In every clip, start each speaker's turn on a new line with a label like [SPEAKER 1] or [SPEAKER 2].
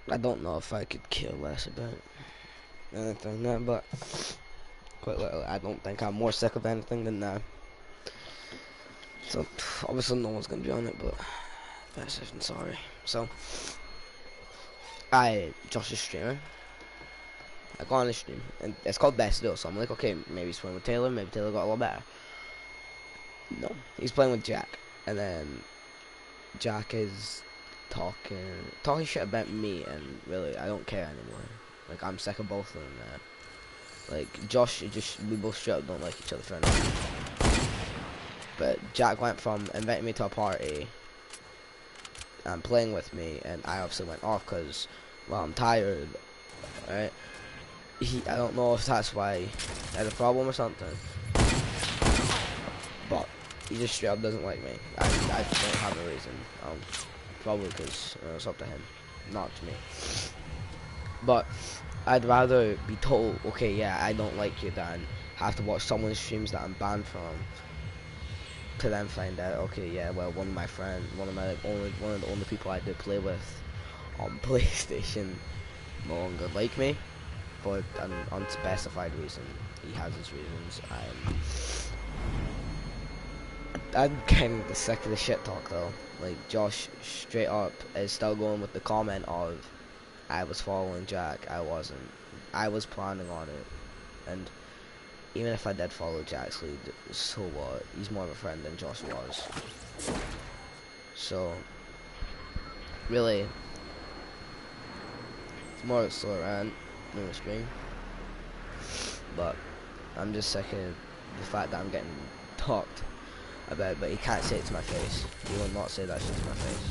[SPEAKER 1] I don't know if I could care less about anything now, but quite literally, I don't think I'm more sick of anything than now. So obviously no one's gonna be on it, but best if sorry. So I Josh is streaming. I go on the stream, and it's called Best Deal. So I'm like, okay, maybe he's playing with Taylor. Maybe Taylor got a lot better. No, he's playing with Jack, and then Jack is talking shit about me, and really, I don't care anymore. Like I'm sick of both of them now. Like Josh, just we both straight up don't like each other for now. But Jack went from inviting me to a party and playing with me, and I obviously went off because, well, I'm tired, right? I don't know if that's why there's a problem or something, but he just straight up doesn't like me. I don't have a reason. Probably because it's up to him, not to me. But I'd rather be told, okay, yeah, I don't like you, than have to watch someone's streams that I'm banned from, to then find out, okay, yeah, well, one of my friends, one of the only people I did play with on PlayStation no longer like me for an unspecified reason. He has his reasons. I'm kind of sick of the shit talk though. Like Josh straight up is still going with the comment of I was following Jack. I wasn't. I was planning on it, and even if I did follow Jack's lead, so what? He's more of a friend than Josh was. So really, it's more of a slow rant in the stream. But I'm just sick of the fact that I'm getting talked about, but he can't say it to my face. He will not say that shit to my face.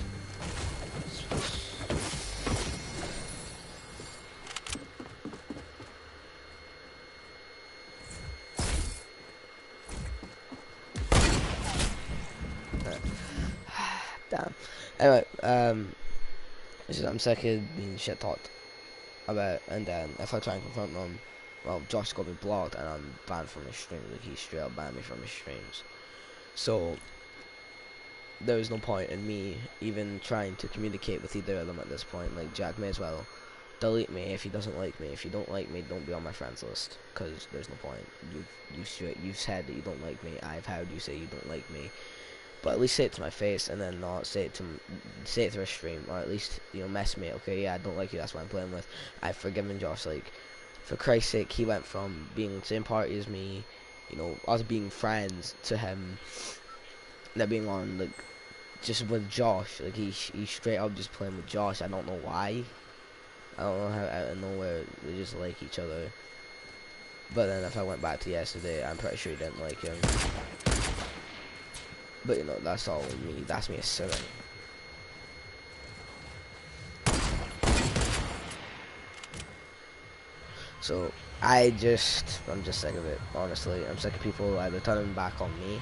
[SPEAKER 1] Damn. Anyway, I'm sick of being shit talked about, and then if I try and confront them, well, Josh got me blocked, and I'm banned from his stream. Like he straight up banned me from his streams. So there is no point in me even trying to communicate with either of them at this point. Like Jack may as well delete me if he doesn't like me. If you don't like me, don't be on my friends list, because there's no point. You've said that you don't like me. I've heard you say you don't like me. But at least say it to my face, and then not say it through a stream, or at least mess me. Okay, yeah, I don't like you. That's what I'm playing with. I've forgiven Josh. Like, for Christ's sake, he went from being in the same party as me, us being friends, to him that being on like just with Josh. Like he straight up just playing with Josh. I don't know why. I don't know how out of nowhere they just like each other. But then if I went back to yesterday, I'm pretty sure he didn't like him. But that's all me. That's me assuming. So I'm just sick of it. Honestly, I'm sick of people either turning back on me.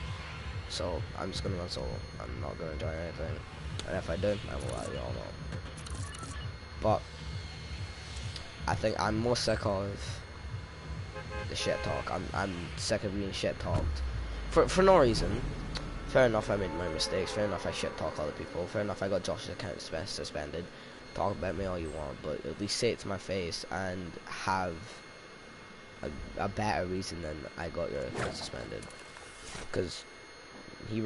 [SPEAKER 1] So I'm just gonna run solo. I'm not gonna join anything. And if I do, I will let you all know. But I think I'm more sick of the shit talk. I'm sick of being shit talked for no reason. Fair enough, I made my mistakes. Fair enough, I shit talk other people. Fair enough, I got Josh's account suspended. Talk about me all you want, but at least say it to my face and have a better reason than I got your account suspended. Because he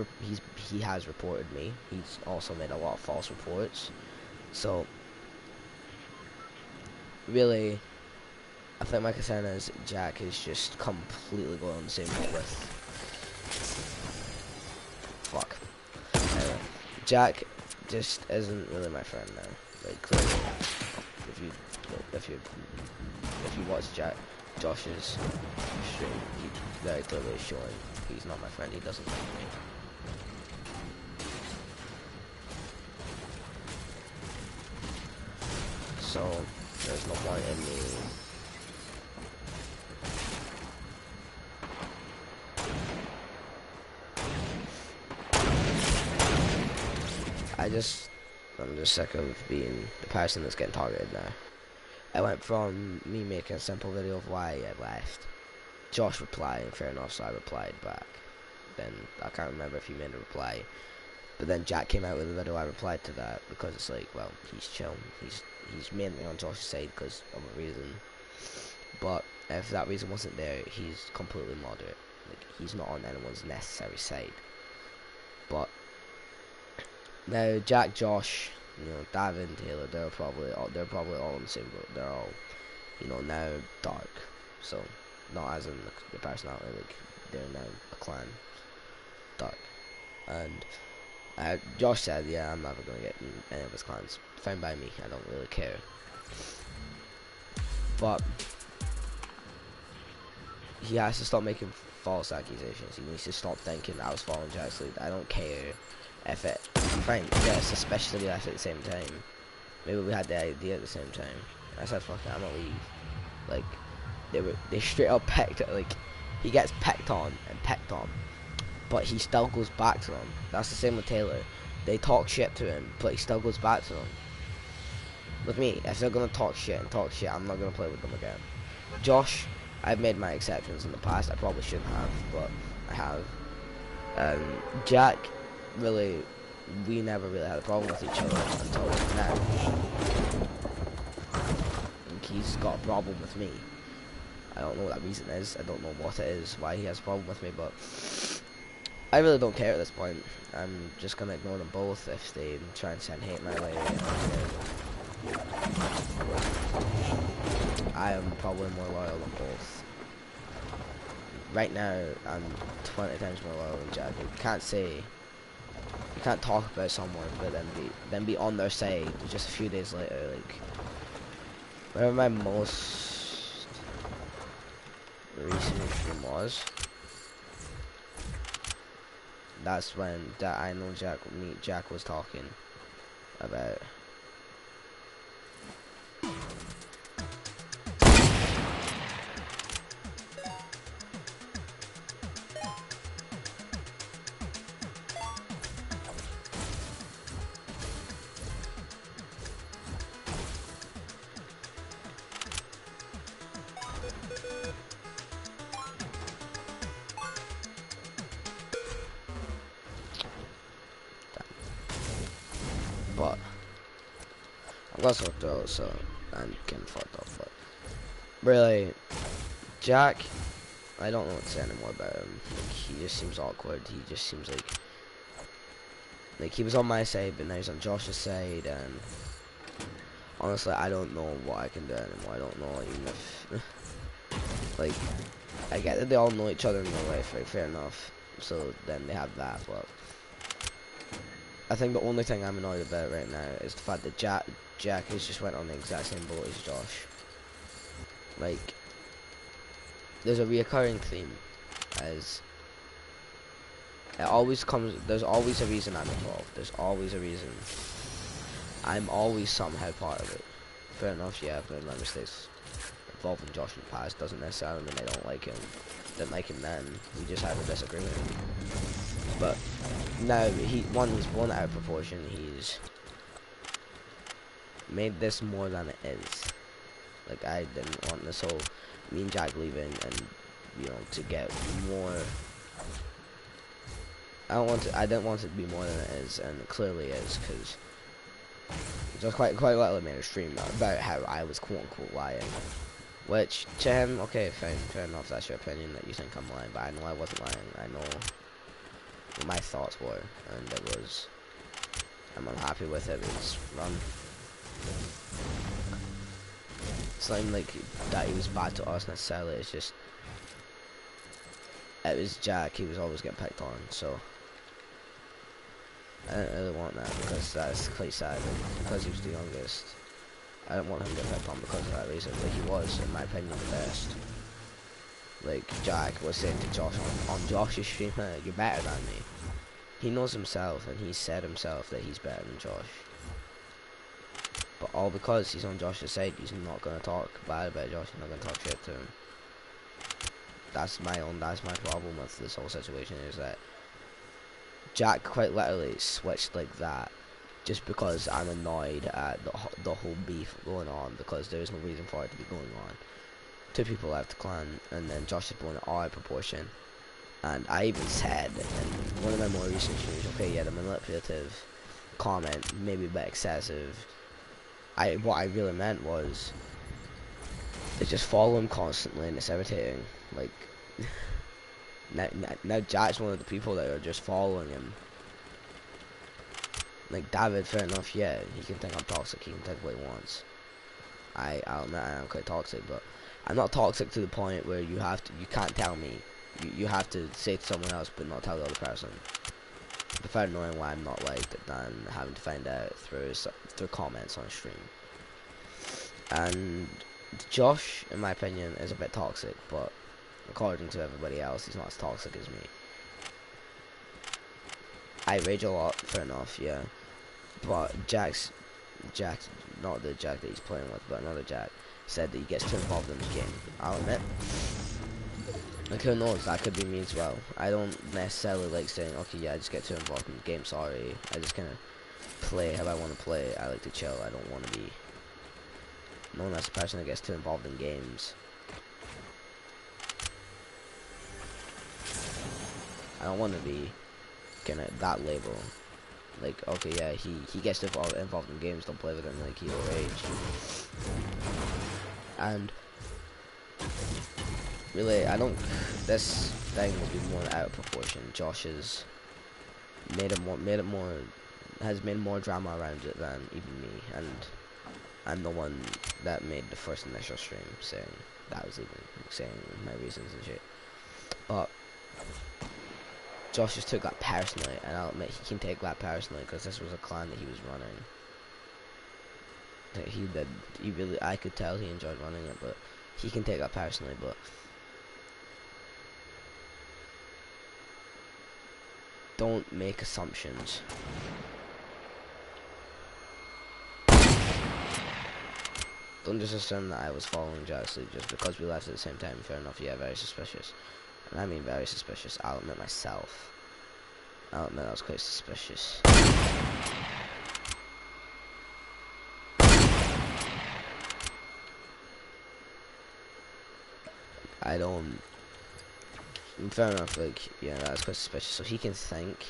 [SPEAKER 1] has reported me. He's also made a lot of false reports. So really, I think my concern is Jack is just completely going on the same boat with. Fuck. Anyway, Jack just isn't really my friend now. Like clearly, if you watch Josh's stream, he very clearly is showing he's not my friend. He doesn't like me. So there's no point in me. I'm just sick of being the person that's getting targeted now. I went from me making a simple video of why I left, Josh replying, fair enough, so I replied back. Then I can't remember if he made a reply But then Jack came out with a video. I replied to that because it's like, well, he's chill. He's mainly on Josh's side because of a reason. But if that reason wasn't there, he's completely moderate. Like, he's not on anyone's necessary side. But now Jack, Josh, Davin, Taylor, they're probably all in the same boat. They're all, now dark. So not as in the personality, like they're now a clan, dark. And Josh said, yeah, I'm never gonna get in any of his clans. Fine by me. I don't really care. But he has to stop making false accusations. He needs to stop thinking I was following Jack's lead. I don't care if it. Fine, yes, especially at the same time. Maybe we had the idea at the same time. I said, fuck it, I'm gonna leave. Like, they straight up picked it. Like, he gets picked on and picked on, but he still goes back to them. That's the same with Taylor. They talk shit to him, but he still goes back to them. With me, if they're gonna talk shit, I'm not gonna play with them again. Josh, I've made my exceptions in the past. I probably shouldn't have, but I have. Jack, really, we never really had a problem with each other until now. And he's got a problem with me. I don't know what that reason is. I don't know what it is, why he has a problem with me, but I really don't care at this point. I'm just gonna ignore them both if they try and send hate my way. I am probably more loyal than both. Right now, I'm 20 times more loyal than Jack. You can't talk about someone, but then be on their side just a few days later. Like, whatever my most recent stream was, that's when I know Jack was talking about. But I'm gonna sort through, so I'm getting fucked up. But really, Jack, I don't know what to say anymore about him. Like, he just seems awkward. He just seems like he was on my side, but now he's on Josh's side, and honestly, I don't know what I can do anymore. I don't know even if like, I get that they all know each other in real life, right? Fair enough. So then they have that, but I think the only thing I'm annoyed about right now is the fact that Jack has just went on the exact same boat as Josh. Like, there's a reoccurring theme, as it always comes. There's always a reason I'm involved. There's always a reason. I'm always somehow part of it. Fair enough, yeah, I've made my mistakes involving Josh in the past. Doesn't necessarily mean I don't like him. Didn't like him then. We just had a disagreement. But now he's blown it out of proportion. He's made this more than it is. Like, I didn't want this whole me and Jack leaving and to get more. I didn't want it to be more than it is, and it clearly is, because just quite literally made a stream about how I was quote unquote lying. Which to him, okay, fine, fair enough. That's your opinion that you think I'm lying, but I know I wasn't lying. I know what my thoughts were, and it was. I'm unhappy with it. It's run. It's not even like that he was bad to us necessarily. It's just it was Jack. He was always getting picked on, so I didn't really want that, because that's quite sad. Because he was the youngest, I didn't want him to get picked on because of that reason. Like, he was, in my opinion, the best. Like, Jack was saying to Josh on Josh's stream, "You're better than me." He knows himself, and he said himself that he's better than Josh. But all because he's on Josh's side, he's not gonna talk bad about Josh. He's not gonna talk shit to him. That's my problem with this whole situation, is that Jack quite literally switched like that just because I'm annoyed at the whole beef going on, because there is no reason for it to be going on. Two people left the clan, and then Josh is blowing it all out of proportion. And I even said in one of my more recent streams, okay, yeah, the manipulative comment maybe a bit excessive. What I really meant was they just follow him constantly and it's irritating. Like now Jack's one of the people that are just following him. Like David, fair enough, yeah, he can think I'm toxic, he can think what he wants. I'll admit I am quite toxic, but I'm not toxic to the point where you can't tell me. You have to say to someone else but not tell the other person. I prefer knowing why I'm not liked than having to find out through comments on stream. And Josh, in my opinion, is a bit toxic, but according to everybody else, he's not as toxic as me. I rage a lot, fair enough, yeah. But Jack's, not the Jack that he's playing with, but another Jack, said that he gets too involved in the game. I'll admit. Like, who knows, that could be me as well. I don't necessarily like saying, okay, yeah, I just get too involved in the game, sorry. I just kind of play how I want to play. I like to chill, I don't want to be known as a person that gets too involved in games. I don't want to be kind of that label. Like, okay, yeah, he gets too involved in games, don't play with him, like, he'll rage. And really, this thing will be more out of proportion. Josh has has made more drama around it than even me, and I'm the one that made the first initial stream saying my reasons and shit. But Josh just took that personally, and I'll admit he can take that personally because this was a clan that he was running. I could tell he enjoyed running it, but he can take that personally. But don't make assumptions. Don't just assume that I was following Jack Sleep just because we left at the same time. Fair enough, yeah, very suspicious. And I mean very suspicious. I'll admit myself. I'll admit I was quite suspicious. I don't... Fair enough, like, yeah, that's quite suspicious. So he can think...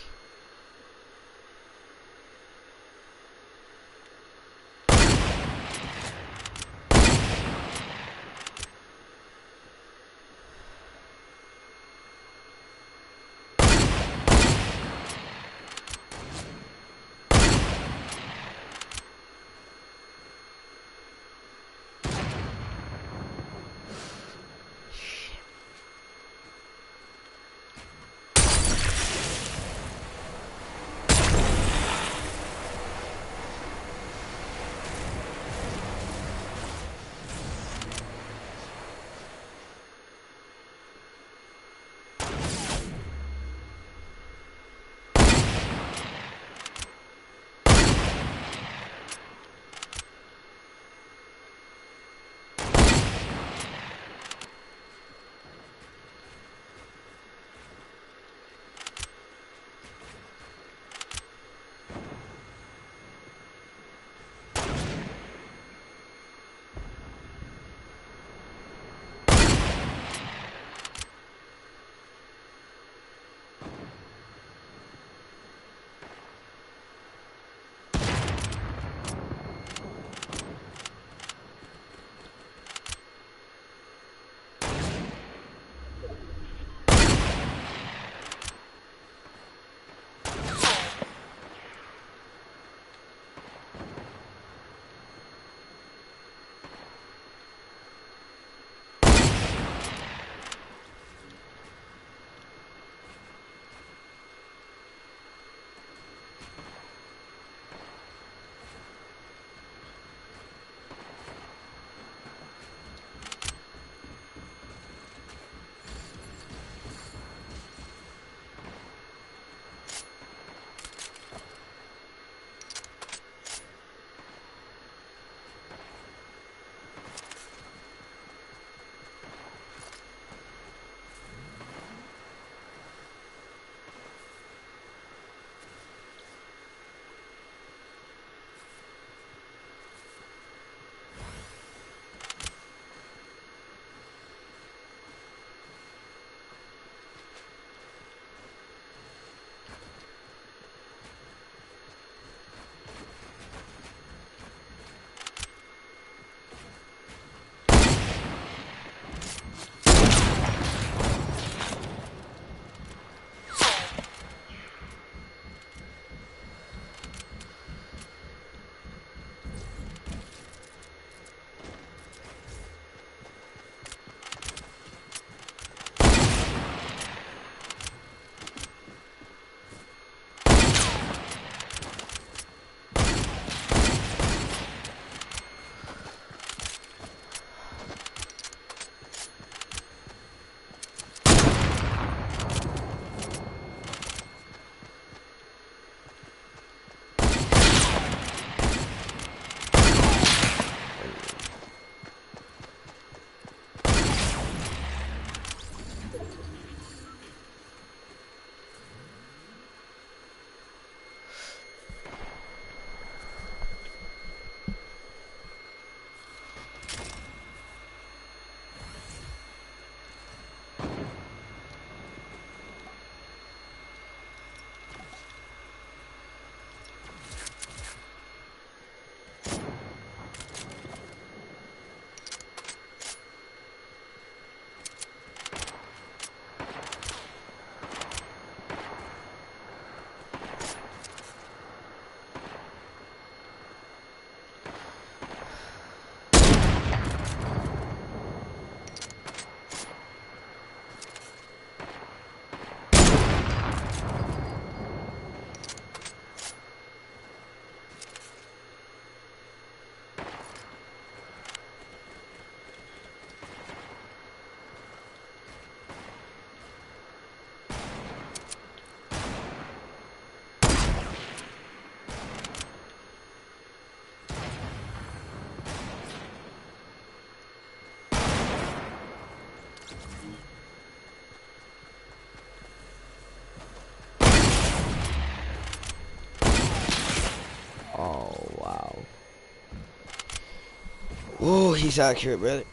[SPEAKER 1] Oh, he's accurate, really.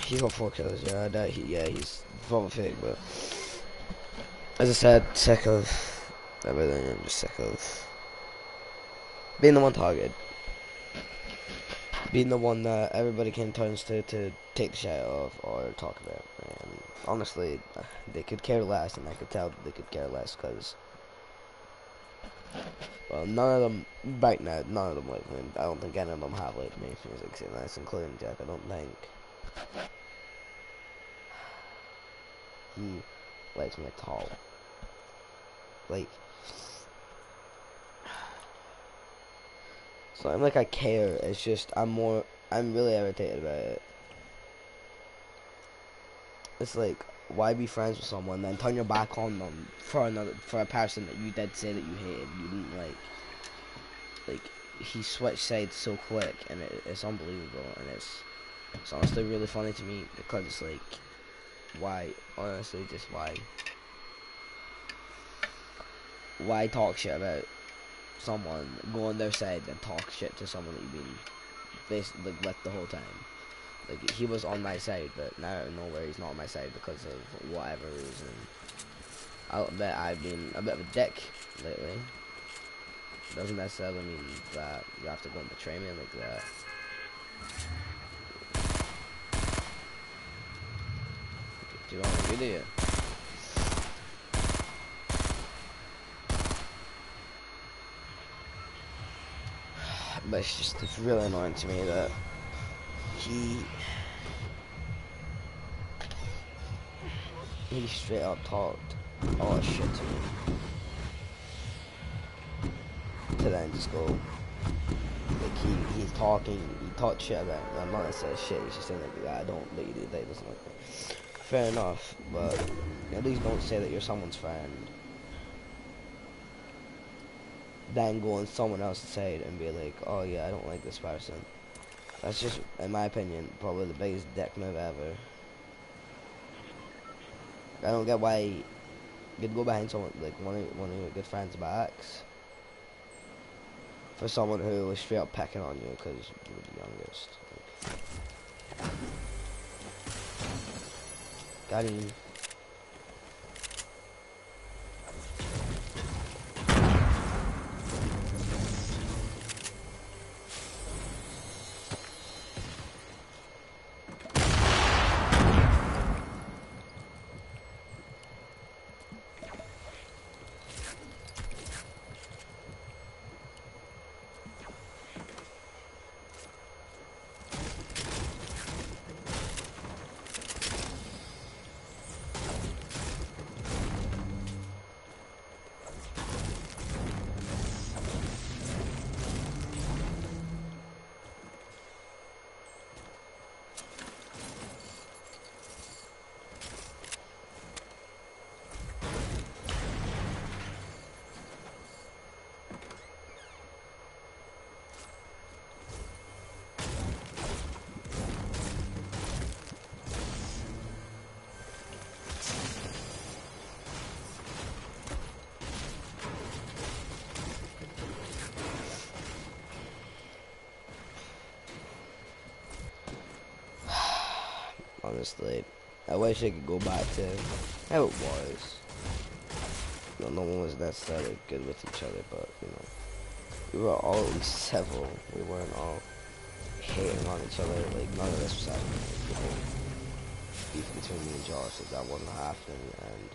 [SPEAKER 1] He's got 4 kills. Yeah, he's probably fake, but as I said, sick of everything. I'm just sick of being the one target, being the one that everybody can turns to take the shit off or talk about. And honestly, they could care less, and I could tell that they could care less because, well, none of them right now. None of them like me. I don't think any of them have like me music, and that's including Jack. I don't think he likes me at all. Like, it's not like I care. It's just I'm really irritated about it. It's like, why be friends with someone then turn your back on them for a person that you did say that you hated, you didn't like. Like, he switched sides so quick, and it's unbelievable, and it's honestly really funny to me because it's like, why? Honestly, just why talk shit about someone, go on their side, and talk shit to someone that you've been basically like with the whole time. Like, he was on my side, but now out of nowhere he's not on my side because of whatever reason. I'll bet I've been a bit of a dick lately. Doesn't necessarily mean that you have to go and betray me like that. Do you want to do it? But it's really annoying to me that he straight up talked all that shit to me to then just go like he talked shit about me. I'm not necessarily shit, he's just saying like, I don't that you do that doesn't like me. Fair enough, but at least don't say that you're someone's friend then go on someone else's side and be like, oh yeah, I don't like this person. That's just, in my opinion, probably the biggest dick move ever. I don't get why you'd go behind someone, like one of your good friends' backs for someone who was straight up pecking on you because you were the youngest. Like, got him. Honestly, I wish I could go back to how it was. You know, no one was necessarily good with each other, but you know, we were all at least civil. We weren't all hating on each other. Like, none of this was happening. Like, the whole beef between me and Josh, like, that wasn't happening, and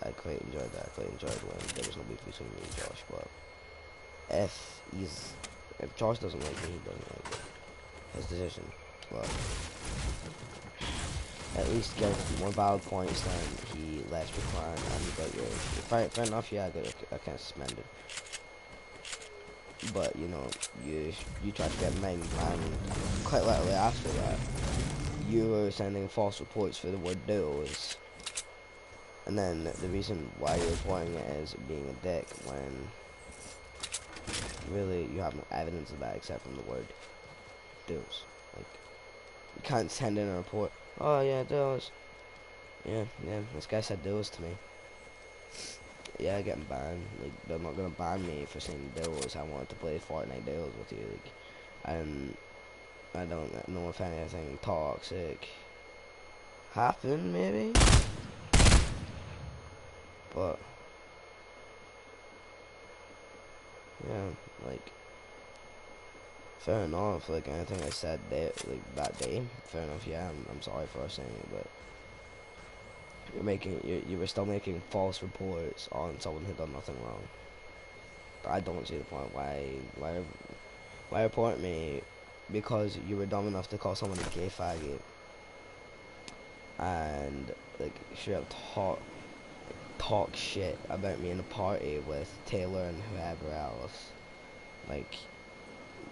[SPEAKER 1] I quite enjoyed that. I quite enjoyed when there was no beef between me and Josh. But if Josh doesn't like me, he doesn't like it. His decision. But at least get more valid points than he lets me climb and he got your fair enough, yeah, I kind of suspended. But you know, you tried to get mine and quite literally after that you were sending false reports for the word duos. And then the reason why you're reporting it as being a dick when really you have no evidence of that except from the word duos. Like, you can't send in a report. Oh yeah, duos. Yeah, this guy said duos to me. Yeah, getting banned. Like, they're not gonna ban me for saying duos. I wanted to play Fortnite duos with you. Like, and I don't know if anything toxic happened, maybe, but yeah, like, fair enough. Like, anything I said there, like, that day, fair enough. Yeah, I'm sorry for saying it, but you were still making false reports on someone who done nothing wrong. I don't see the point. Why report me because you were dumb enough to call someone a gay faggot and like straight up talk shit about me in a party with Taylor and whoever else. Like,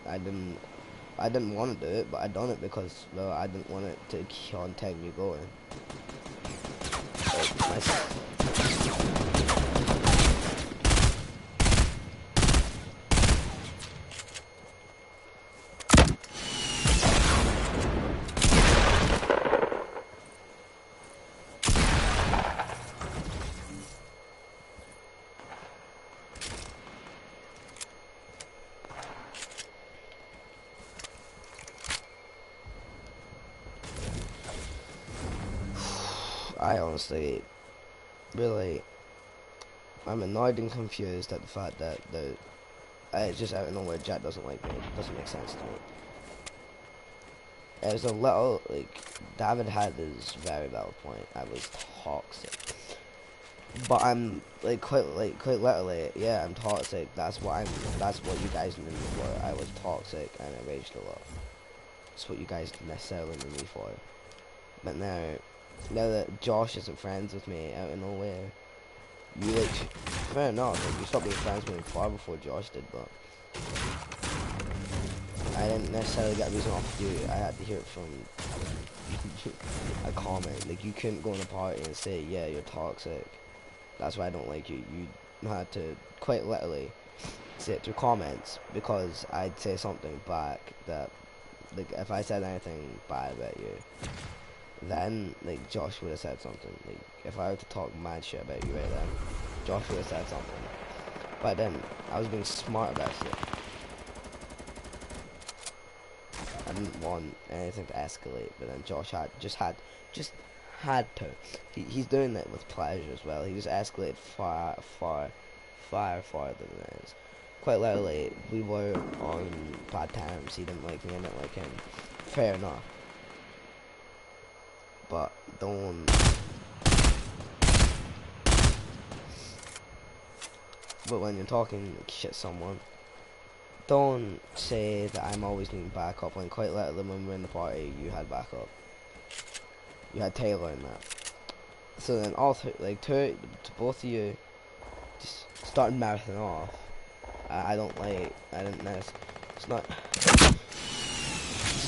[SPEAKER 1] I didn't want to do it, but I done it because, well, I didn't want it to continue going. Like, I honestly, really, I'm annoyed and confused at the fact that it's just out of nowhere Jack doesn't like me. It doesn't make sense to me. It was a little, like, David had his very valid point. I was toxic. But I'm, like, quite literally, yeah, I'm toxic. That's what you guys knew me for. I was toxic and I raged a lot. That's what you guys necessarily knew me for. But now that Josh isn't friends with me out of nowhere, you, like, fair enough, like, you stopped being friends with me far before Josh did, but I didn't necessarily get a reason off you. I had to hear it from a comment. Like, you couldn't go in a party and say, yeah, you're toxic. That's why I don't like you. You had to quite literally say it through comments because I'd say something back that, like, if I said anything bad about you, then, like, Josh would have said something. Like, if I were to talk mad shit about you right then, Josh would have said something. But then, I was being smart about it. I didn't want anything to escalate, but then Josh just had to. He's doing that with pleasure as well. He just escalated far farther than this. Quite literally, we were on bad terms. He didn't like me, I didn't like him. Fair enough. But don't. But when you're talking shit to someone, don't say that I'm always needing backup. When quite literally, when we were in the party, you had backup. You had Taylor in that. So then all both of you just started mouthing off. I didn't know. It's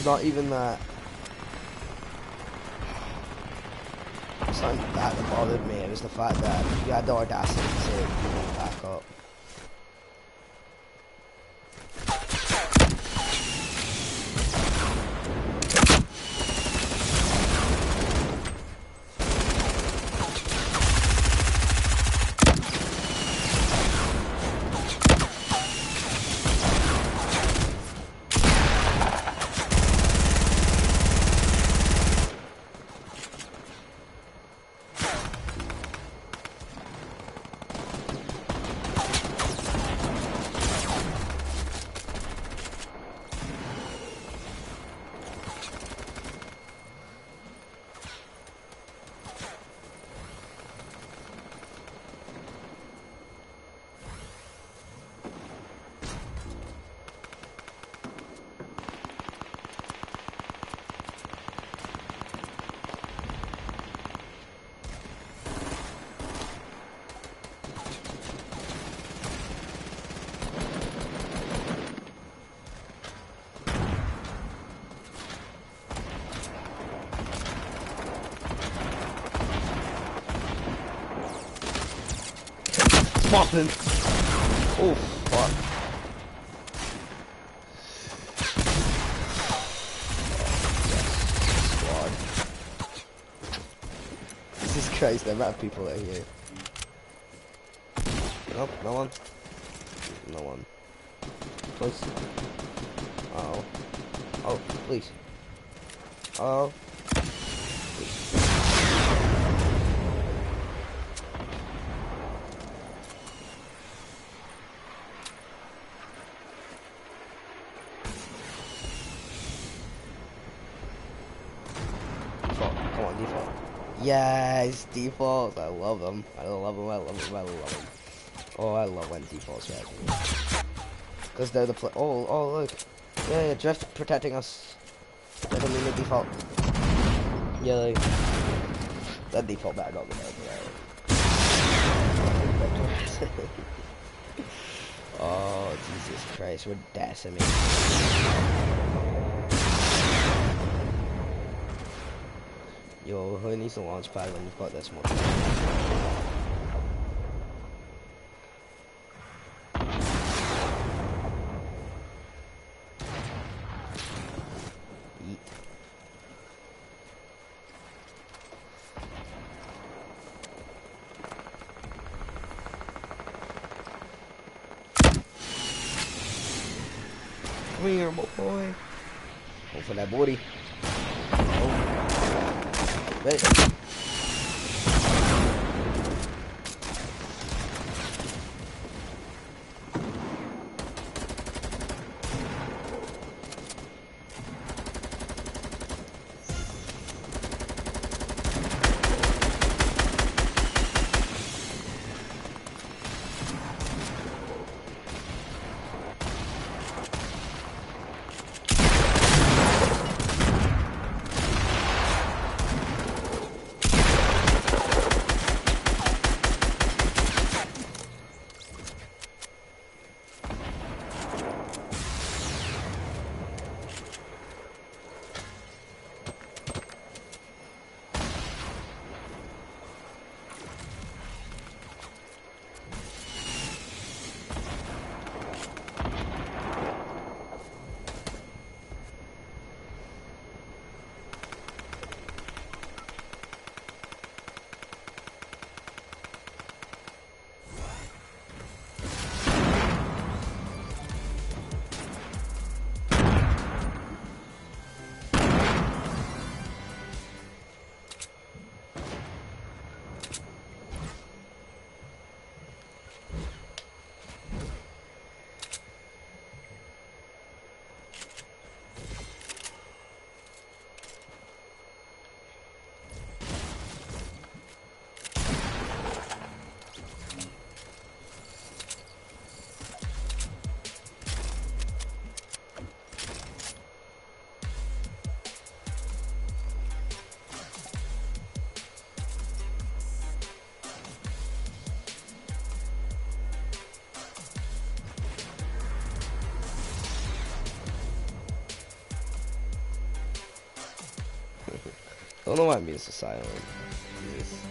[SPEAKER 1] not even that. It's not that bothered me. It was the fact that you had the audacity to say you want back up. Mopping. Oh fuck. Squad. Jesus Christ, the amount of people out here. Nope, no one. No one. Close. Oh. Oh, please. Oh. Default. Come on, default. Yes, defaults. I love them. I love them. I love them. I love them. Oh, I love when defaults happen. Because they're the oh, look. Yeah, drift protecting us. That don't mean the default. Yeah, like, that default back on the head, right? Oh, Jesus Christ, we're decimating. Yo, who needs a launch pad when you've got this much? Yeet. Come here, boy. Go for that booty. Oh. Wait. Don't know why I'm being so silent. Jesus.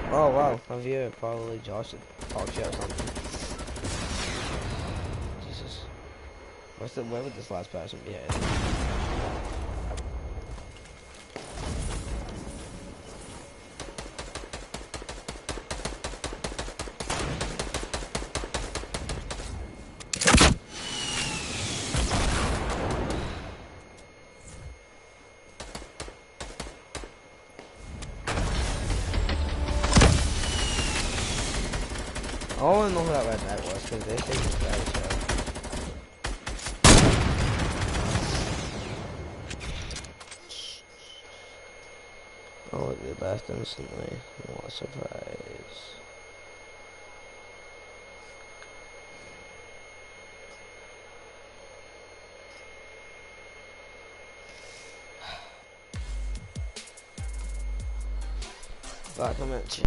[SPEAKER 1] Oh wow, a viewer probably Josh to talk shit or something. Jesus. Where would this last person be headed? I don't know who that red knight was because they say he's bad as hell. Oh, they left instantly. What a surprise. Fuck, I'm at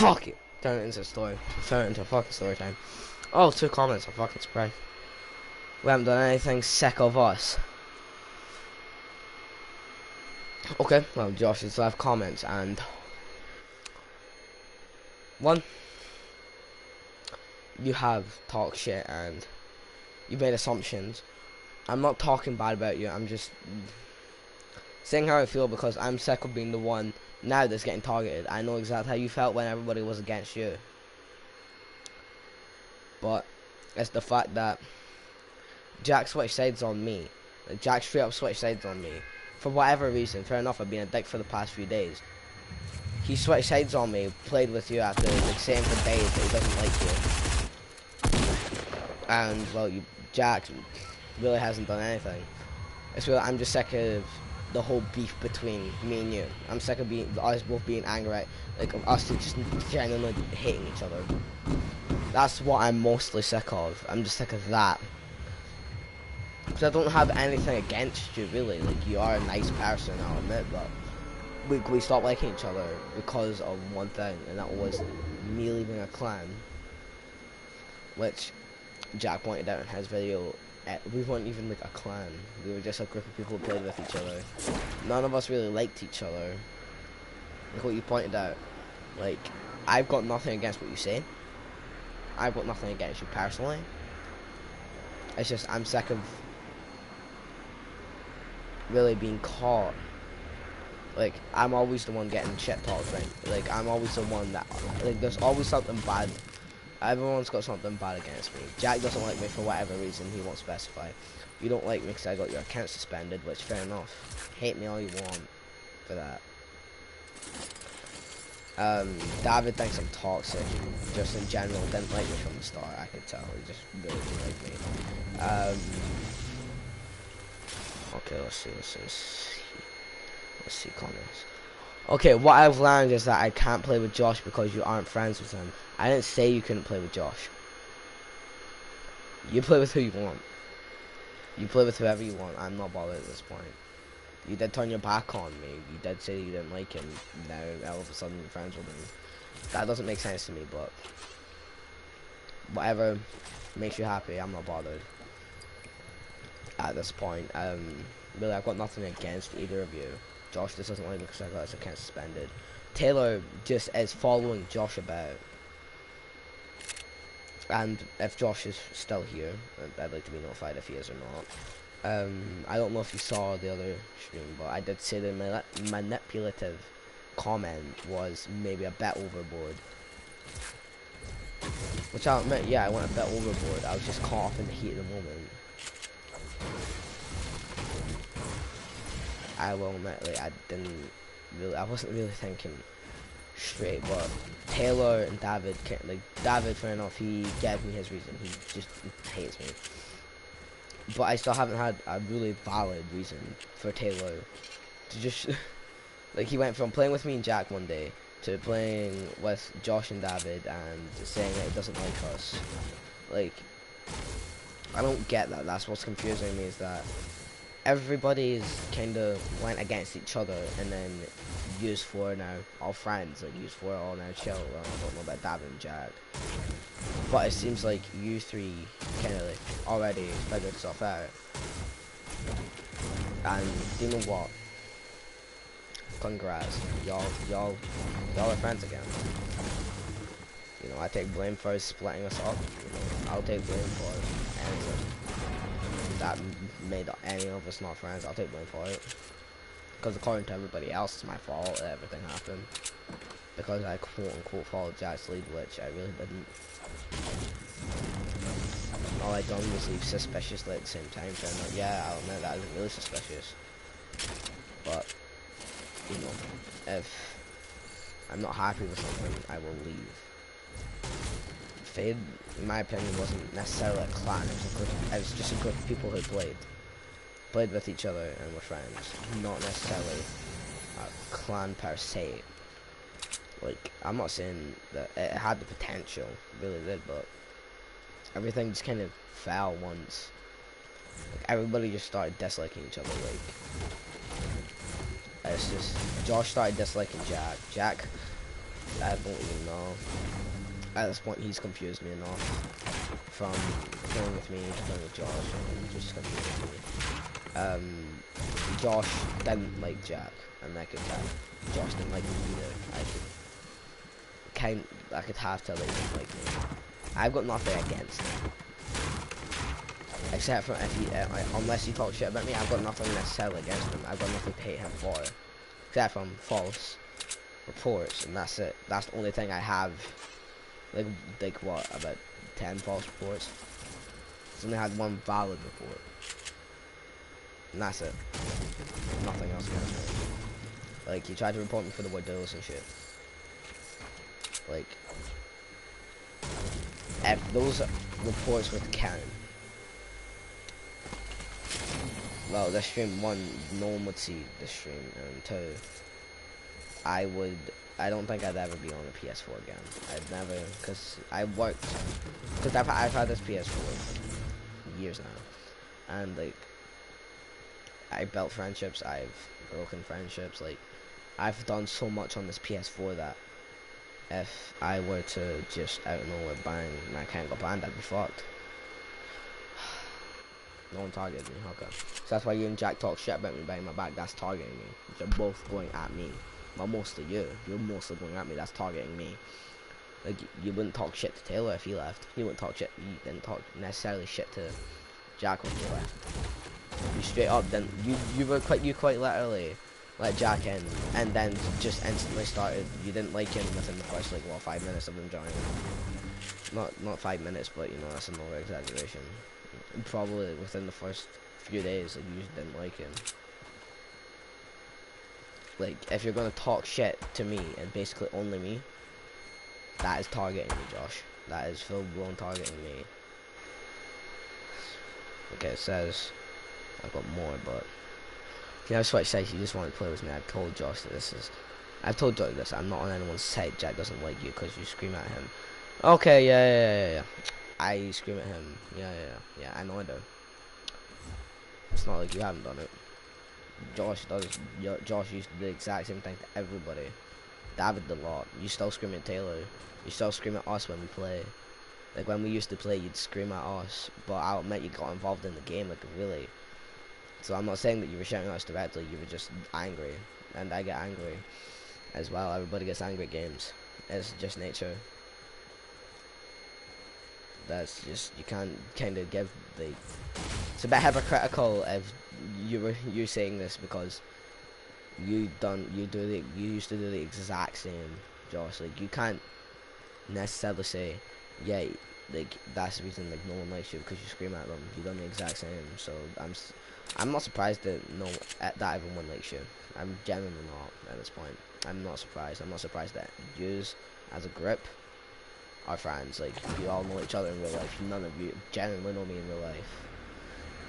[SPEAKER 1] fuck it. Turn it into a story. Turn it into a fucking story time. Oh, 2 comments. I'm fucking surprised. We haven't done anything sick of us. Okay, well, Josh has left comments and one, you have talked shit and you made assumptions. I'm not talking bad about you. I'm just saying how I feel because I'm sick of being the one now that's getting targeted. I know exactly how you felt when everybody was against you. But it's the fact that Jack switched sides on me. Like, Jack straight up switched sides on me. For whatever reason, fair enough, I've been a dick for the past few days. He switched sides on me, played with you after like saying for days that he doesn't like you. And well, Jack really hasn't done anything. It's really, I'm just sick of the whole beef between me and you. I'm sick of us both being angry at, like, us just genuinely hating each other. That's what I'm mostly sick of. I'm just sick of that. Because I don't have anything against you, really. Like, you are a nice person, I'll admit, but we stopped liking each other because of one thing, and that was me leaving a clan, which Jack pointed out in his video. We weren't even like a clan. We were just a group of people who played with each other. None of us really liked each other. Like what you pointed out. Like, I've got nothing against what you say. I've got nothing against you personally. It's just I'm sick of really being caught. Like, I'm always the one getting shit talked, right? Like, I'm always the one that, like, there's always something bad. Everyone's got something bad against me. Jack doesn't like me for whatever reason, he won't specify. You don't like me because I got your account suspended, which, fair enough. Hate me all you want for that. David thinks I'm toxic, just in general, didn't like me from the start, I could tell. He just really didn't like me. Okay, let's see comments. Okay, what I've learned is that I can't play with Josh because you aren't friends with him. I didn't say you couldn't play with Josh. You play with who you want. You play with whoever you want. I'm not bothered at this point. You did turn your back on me. You did say you didn't like him. Now all of a sudden you're friends with him. That doesn't make sense to me, but whatever makes you happy, I'm not bothered at this point. Really, I've got nothing against either of you. Josh just doesn't like me because I got his account suspended. Taylor just is following Josh about. And if Josh is still here, I'd like to be notified if he is or not. I don't know if you saw the other stream, but I did say the manipulative comment was maybe a bit overboard. Which I'll admit, yeah, I went a bit overboard. I was just caught up in the heat of the moment. I will admit, like, I wasn't really thinking straight, but Taylor and David, David, fair enough, he gave me his reason, he just hates me. But I still haven't had a really valid reason for Taylor to just, like, he went from playing with me and Jack one day to playing with Josh and David and saying that he doesn't like us. Like, I don't get that. That's what's confusing me, is that everybody's kind of went against each other, and then used for now all friends, like used for all now chill. Well, I don't know about David and Jack, but it seems like you three kind of like already figured stuff out. And you know what? Congrats, y'all are friends again. You know, I take blame for splitting us up. You know, I'll take blame for anything that made any of us not friends. I'll take blame for it, because according to everybody else, it's my fault that everything happened, because I quote unquote followed Jack's lead, which I really didn't. All I done was leave suspiciously at the same time, so I'm like, yeah, I'll admit that isn't really suspicious, but you know, if I'm not happy with something, I will leave. Fade, in my opinion, wasn't necessarily a clan. It was just a group of people who played with each other and were friends. Not necessarily a clan per se. Like, I'm not saying that it had the potential, it really did, but everything just kind of fell once. Like, everybody just started disliking each other. Like, it's just Josh started disliking Jack. Jack, I don't even know. At this point, he's confused me enough from playing with me to playing with Josh, and just confused me. Josh didn't like Jack, and I could tell. Josh didn't like me either. I could have to, like, he didn't like me. I've got nothing against him, except for if he, unless he talks shit about me, I've got nothing necessarily against him. I've got nothing to hate him for, except from false reports, and that's it. That's the only thing I have. Like what, about 10 false reports? It's only had one valid report, and that's it. Nothing else against me. Like, he tried to report me for the Woodills and shit. Like, if those reports were to count, well, the stream, one, no one would see the stream, and two, I would, I don't think I'd ever be on a PS4 again. I'd never, because I worked, because I've had this PS4 for years now, and like, I built friendships, I've broken friendships, like, I've done so much on this PS4 that if I were to just out of nowhere bang my account got banned, I'd be fucked. No one targeted me, okay. So that's why you and Jack talk shit about me behind my back, that's targeting me. You're both going at me. Well, mostly you're mostly going at me, that's targeting me. Like, you wouldn't talk shit to Taylor if he left. You wouldn't talk shit, you didn't talk necessarily shit to Jack when he left. You straight up then, you quite literally let Jack in, and then just instantly started, you didn't like him within the first, like, what, 5 minutes of him joining. Not 5 minutes, but, you know, that's an over exaggeration. Probably within the first few days, like, you just didn't like him. Like, if you're gonna talk shit to me, and basically only me, that is targeting me, Josh. That is full-blown targeting me. Okay, it says, I've got more, but if you have Switch says you just want to play with me, I've told Josh that I've told Josh this, I'm not on anyone's side. Jack doesn't like you because you scream at him. Okay, yeah. I scream at him. Yeah, I know I do. It's not like you haven't done it. Josh does. Josh used to do the exact same thing to everybody. David did a lot. You still scream at Taylor. You still scream at us when we play. Like, when we used to play, you'd scream at us. But I'll admit you got involved in the game, like, really. So I'm not saying that you were shouting at us directly, you were just angry. And I get angry as well. Everybody gets angry at games. It's just nature. That's just, you can't kind of give the, it's a bit hypocritical if you're saying this because you used to do the exact same, Josh. Like, you can't necessarily say, yeah, like, that's the reason, like, no one likes you because you scream at them. You done the exact same. So I'm not surprised that that everyone likes you. I'm genuinely not at this point. I'm not surprised. I'm not surprised that yous as a group are friends. Like, you all know each other in real life. None of you genuinely know me in real life.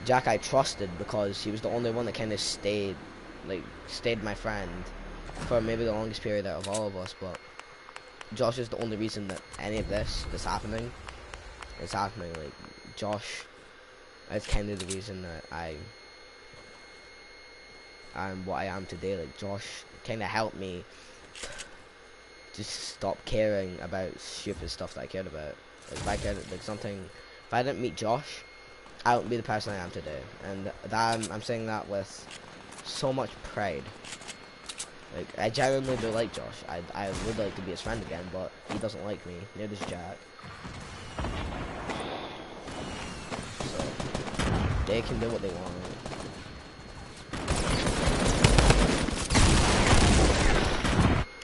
[SPEAKER 1] Jack I trusted because he was the only one that kind of stayed my friend for maybe the longest period out of all of us. But Josh is the only reason that any of this is happening. It's happening. Like, Josh is kind of the reason that I'm what I am today. Like, Josh kind of helped me just stop caring about stupid stuff that I cared about. Like, if I cared, like, something, if I didn't meet Josh, I wouldn't be the person I am today. And that I'm saying that with so much pride. Like, I genuinely do like Josh. I would like to be his friend again, but he doesn't like me. Neither does Jack. So they can do what they want.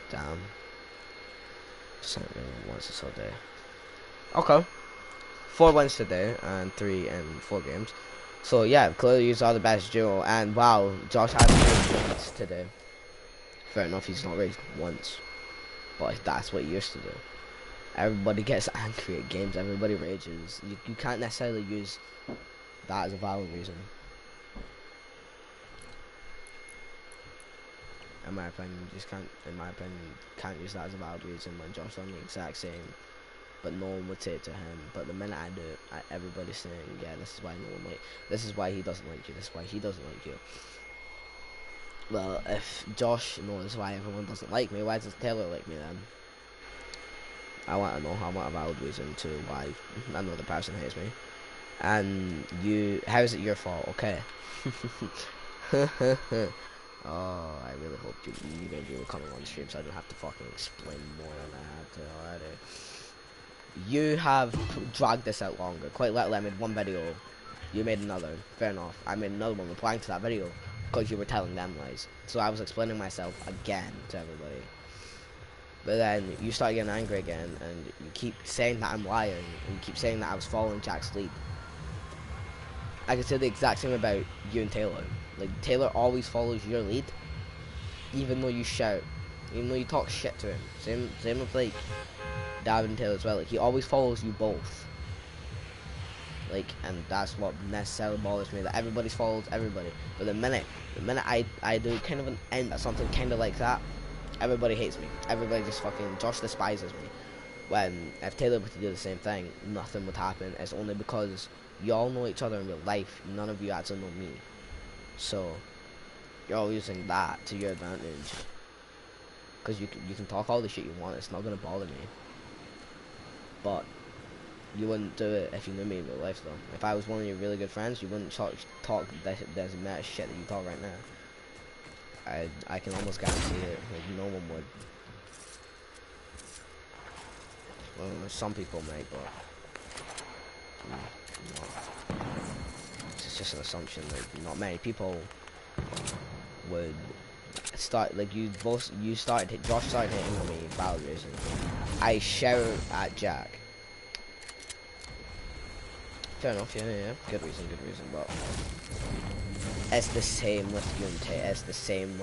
[SPEAKER 1] Damn. Once this whole day. Okay. 4 wins today and 3 in 4 games. So yeah, clearly you are the best duo. And wow, Josh has raged once today. Fair enough, he's not raged once, but that's what he used to do. Everybody gets angry at games. Everybody rages. You can't necessarily use that as a valid reason. In my opinion, you just can't. In my opinion, can't use that as a valid reason when Josh done the exact same. But no one would say it to him. But the minute I do it, everybody's saying, yeah, this is why no one this is why he doesn't like you. This is why he doesn't like you. Well, if Josh knows why everyone doesn't like me, why does Taylor like me then? I want to know. I want a valid reason to why another person hates me. And how is it your fault? Okay. Oh, I really hope you were coming on stream so I don't have to fucking explain more than I had to already. You have dragged this out longer. Quite literally, I made one video. You made another. Fair enough. I made another one replying to that video because you were telling them lies. So I was explaining myself again to everybody. But then you start getting angry again, and you keep saying that I'm lying, and you keep saying that I was following Jack's lead. I can say the exact same about you and Taylor. Like, Taylor always follows your lead, even though you shout, even though you talk shit to him. Same with, like, David and Taylor as well. Like, he always follows you both. Like, and that's what necessarily bothers me, that everybody's follows everybody. But the minute I do kind of an end at something kind of like that, everybody hates me. Everybody just fucking, Josh despises me. When if Taylor were to do the same thing, nothing would happen. It's only because y'all know each other in real life. None of you actually know me. So you're all using that to your advantage. Because you can talk all the shit you want. It's not gonna bother me. But you wouldn't do it if you knew me in real life, though. If I was one of your really good friends, you wouldn't talk this amount of shit that you talk right now. I can almost guarantee it. Like, no one would. Well, some people might, but no. It's just an assumption. Like, not many people would start. Like, you started. Josh started hitting on me, valid reason. I shout at Jack. Fair enough, yeah. Good reason, but it's the same with you and Taylor. It's the same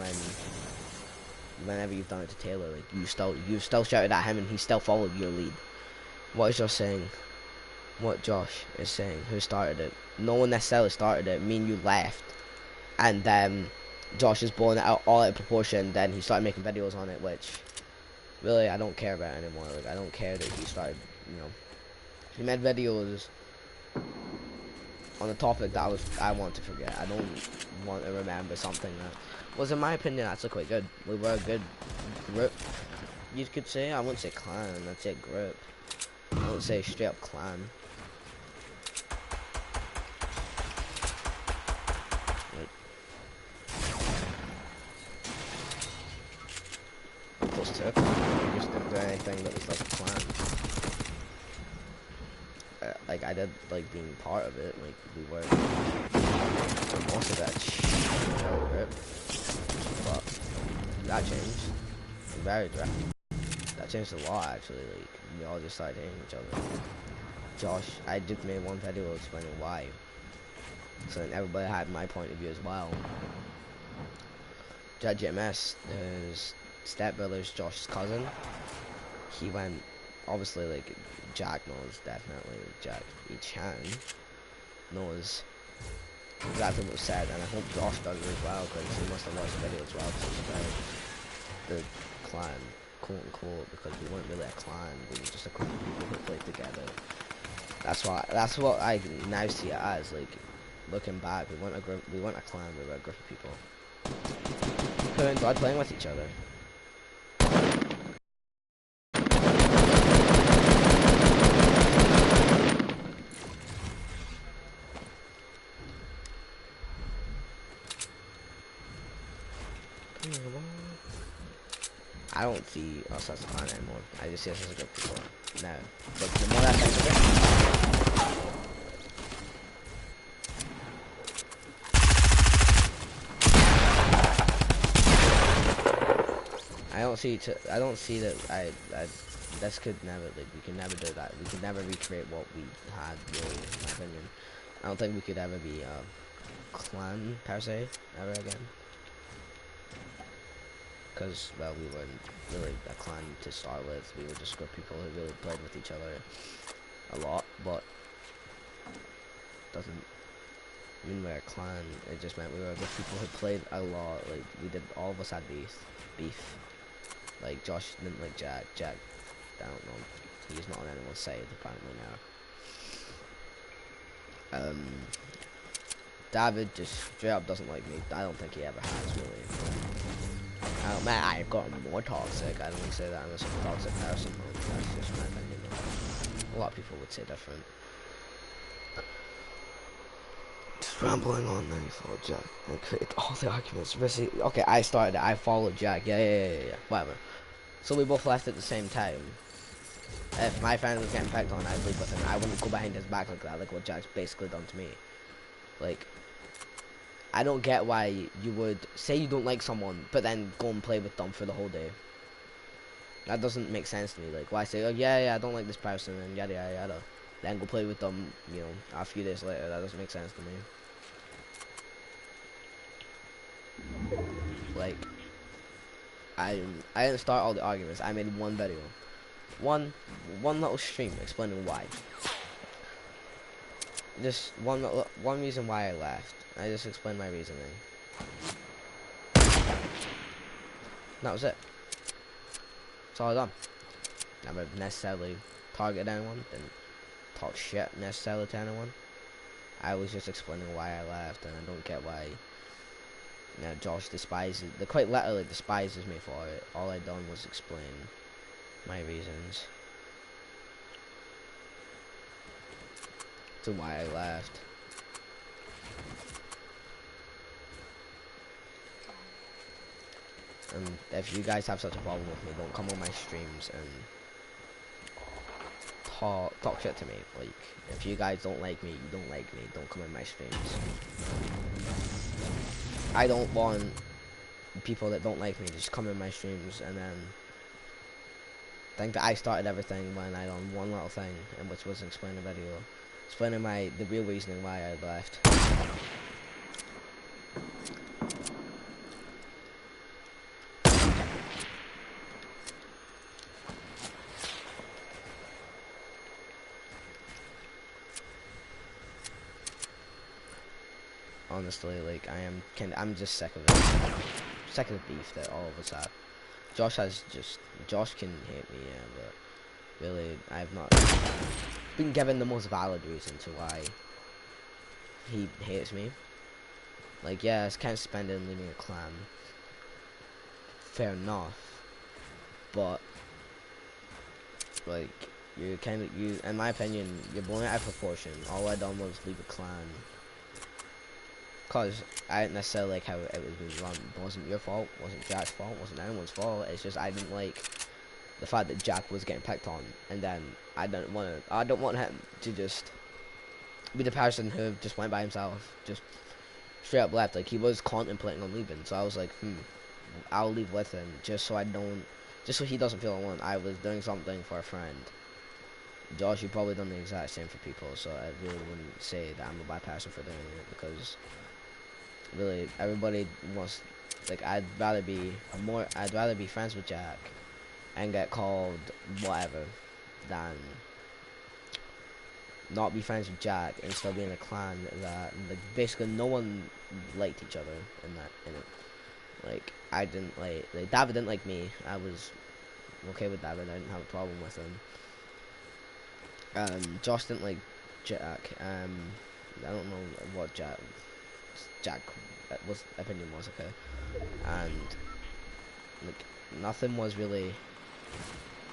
[SPEAKER 1] whenever you've done it to Taylor, like you still shouted at him and he still followed your lead. What is Josh saying? What Josh is saying? Who started it? No one necessarily started it. Me and you left, and then Josh is blowing it out all out of proportion. Then he started making videos on it, which really I don't care about anymore. Like, I don't care that he started. You know, he made videos on a topic that I want to forget. I don't want to remember something that was, in my opinion, actually quite good. We were a good group, you could say. I wouldn't say clan, I'd say group. I wouldn't say straight up clan. Plus two. We just didn't do anything that was like a clan. Like, I did like being part of it. Like, we were most of that shit, but that changed. Very direct. That changed a lot, actually. Like, we all just started hating each other. Josh, I just made one video explaining why, so then everybody had my point of view as well. Judge MS, his stepbrother's Josh's cousin. He went, obviously, like, Jack knows, definitely. Jack Chan knows exactly what was said, and I hope Josh does it as well, because he must have watched the video as well, because it's about the clan, quote unquote, because we weren't really a clan, we were just a group of people who played together. That's what I now see it as. Like, looking back, we weren't a group, we weren't a clan, we were a group of people who enjoyed playing with each other. I don't see us as a clan anymore. I just see us as a group of people. No. But the more that I think I don't see that this could never, like, we can never do that. We could never recreate what we had, really, in my opinion. I don't think we could ever be a clan, per se, ever again. Because, well, we weren't really a clan to start with. We were just a group of people who really played with each other a lot, but doesn't mean we're a clan. It just meant we were a group of people who played a lot. Like, we did, all of us had beef. Like, Josh didn't like Jack. Jack, I don't know, he's not on anyone's side apparently now. David just straight up doesn't like me. I don't think he ever has, really. Man, I've gotten more toxic. I don't say that I'm a super toxic person. That's just my opinion. A lot of people would say different. Just rambling on then, you followed Jack. And created all the arguments. Basically, okay, I started it. I followed Jack. Yeah. Whatever. So we both left at the same time. If my friend was getting picked on, I'd leave with him. I wouldn't go behind his back like that, like what Jack's basically done to me. Like, I don't get why you would say you don't like someone, but then go and play with them for the whole day. That doesn't make sense to me. Like, why say, oh yeah, I don't like this person, and yada yada yada, then go play with them, you know, a few days later. That doesn't make sense to me. Like, I didn't start all the arguments. I made one video, one little stream explaining why. just one reason why I left. I just explained my reasoning. That was it. That's all I done. Never necessarily targeted anyone, didn't talk shit necessarily to anyone. I was just explaining why I left, and I don't get why Josh despises, quite literally despises me for it. All I done was explain my reasons to why I left. And if you guys have such a problem with me, don't come on my streams and talk shit to me. Like, if you guys don't like me, you don't like me. Don't come in my streams. I don't want people that don't like me to just come in my streams and then think that I started everything when I done one little thing, and which was explaining a video, explaining the real reasoning why I left. Honestly, like, I'm just sick of it. Sick of the beef that all of us have. Josh can hate me, yeah, but really, I've not been given the most valid reason to why he hates me. Like, yeah, it's kind of suspended and leaving a clan. Fair enough. But, like, in my opinion, you're blowing it out of proportion. All I done was leave a clan. Cause I didn't necessarily like how it was being run. It wasn't your fault, wasn't Jack's fault, wasn't anyone's fault. It's just I didn't like the fact that Jack was getting picked on, and then I don't want him to just be the person who just went by himself, just straight up left. Like, he was contemplating on leaving, so I was like, I'll leave with him just so he doesn't feel alone. I was doing something for a friend. Josh, you've probably done the exact same for people, so I really wouldn't say that I'm a bad person for doing it, because really everybody wants, like, I'd rather be friends with Jack and get called whatever than not be friends with Jack and still be in a clan that, like, basically no one liked each other in it. Like, I didn't like David didn't like me. I was okay with David. I didn't have a problem with him. Josh didn't like Jack. I don't know what Jack was opinion was, okay. And like, nothing was really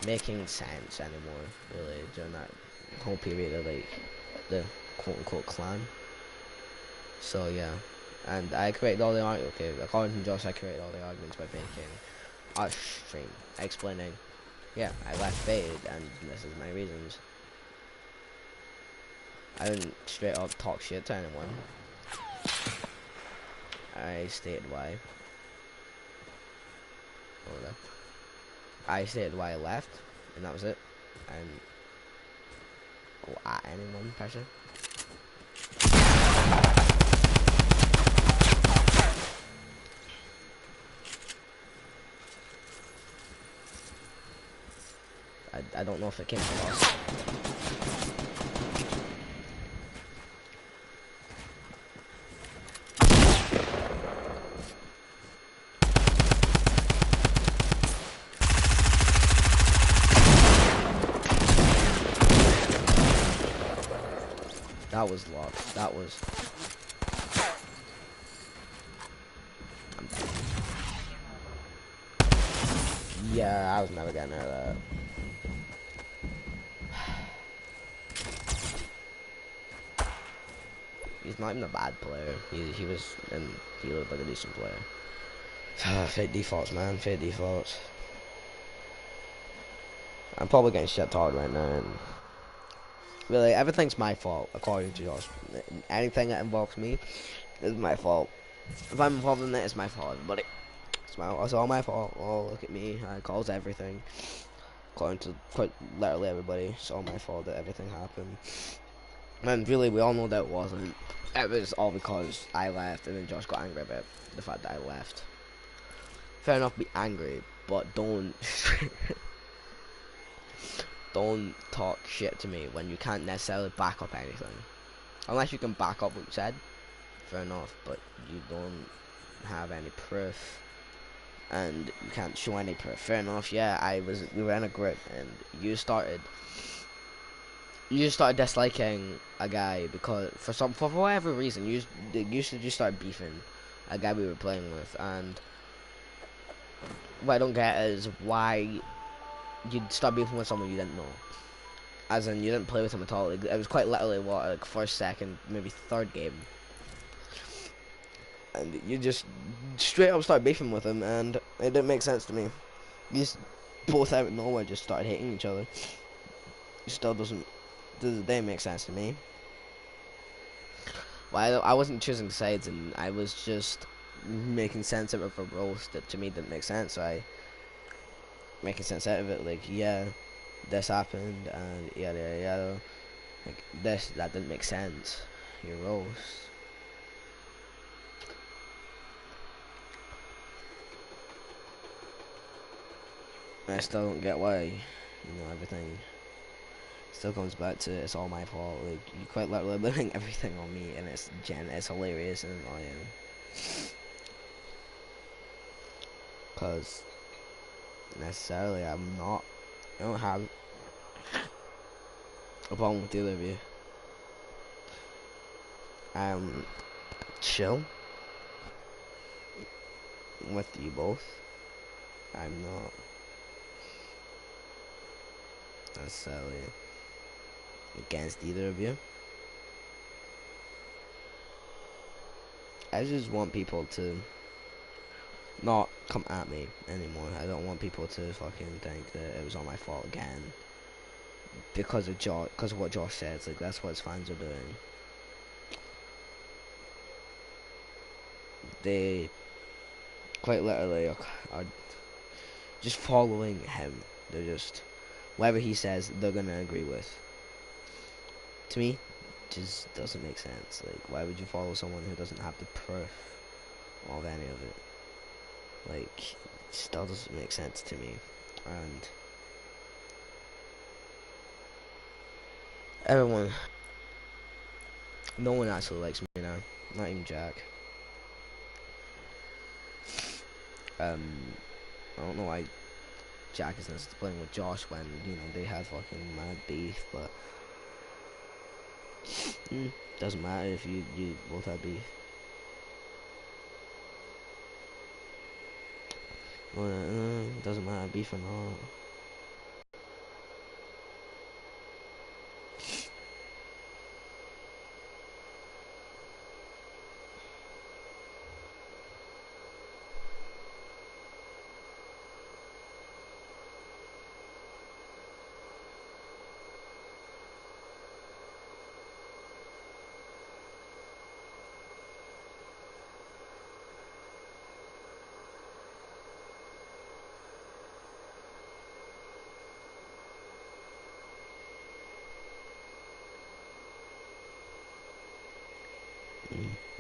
[SPEAKER 1] making sense anymore, really, during that whole period of, like, the quote unquote clan. So yeah. And I created all the arguments, okay, according to Josh, I created all the arguments by making a stream explaining, yeah, I left Fade and this is my reasons. I didn't straight up talk shit to anyone. I stated why. Hold up. I stated why I left, and that was it. I didn't go at anyone, per se. I don't know if it came across. That was locked. That was. Yeah, I was never getting out of that. He's not even a bad player. He was, and he looked like a decent player. Fake defaults, man. Fake defaults. I'm probably getting shit talked right now, and really, everything's my fault, according to Josh. Anything that involves me is my fault. If I'm involved in it, it's my fault, everybody. It's all my fault. Oh, look at me. I caused everything. According to quite literally everybody, it's all my fault that everything happened. And really, we all know that it wasn't. It was all because I left, and then Josh got angry about the fact that I left. Fair enough, be angry, but don't don't talk shit to me when you can't necessarily back up anything. Unless you can back up what you said, fair enough, but you don't have any proof and you can't show any proof. Fair enough, yeah, we were in a group and you started disliking a guy because for whatever reason you should just start beefing a guy we were playing with, and what I don't get is why you'd start beefing with someone you didn't know. As in, you didn't play with him at all. Like, it was quite literally what, like first, second, maybe third game, and you just straight up start beefing with him, and it didn't make sense to me. You just both out of nowhere just started hating each other. It still doesn't to this day make sense to me. Well, I wasn't choosing sides, and I was just making sense of it for roast that to me didn't make sense. So I making sense out of it. Like, yeah, this happened, and yada yada yada. Like that didn't make sense. Your roast. I still don't get why. Everything still comes back to it's all my fault. Like, you quite literally blaming everything on me, and it's hilarious and annoying. Cause necessarily I don't have a problem with either of you. I'm chill with you both. I'm not necessarily against either of you. I just want people to not come at me anymore. I don't want people to fucking think that it was all my fault again because of what Josh says. Like, that's what his fans are doing. They quite literally are just following him. They're just whatever he says, they're gonna agree with. To me, just doesn't make sense. Like, why would you follow someone who doesn't have the proof of any of it? Like, it still doesn't make sense to me. And everyone, no one actually likes me now. Not even Jack. I don't know why Jack is playing with Josh when they had fucking mad beef, but doesn't matter if you both have beef. Doesn't matter beef or not.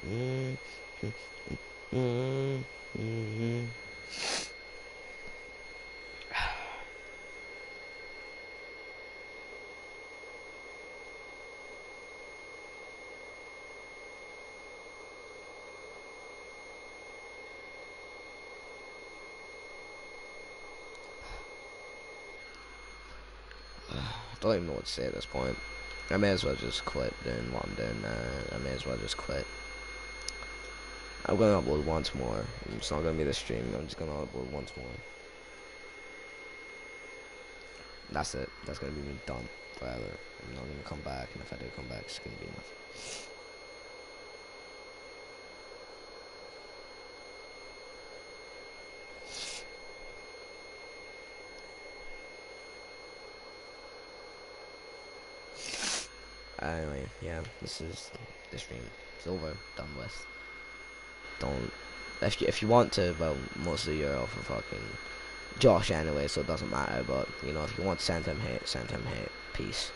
[SPEAKER 1] Mm, mm, mm, don't even know what to say at this point. I may as well just quit doing what I'm doing. I may as well just quit. I'm gonna upload once more. It's not gonna be the stream. I'm just gonna upload once more. That's it. That's gonna be me done forever. I'm not gonna come back, and if I do come back, it's gonna be enough. Anyway, yeah, this is the stream. It's over. Done with. Don't. If you want to, well, mostly you're off of fucking Josh anyway, so it doesn't matter. But if you want to send him hate, send him hate. Peace.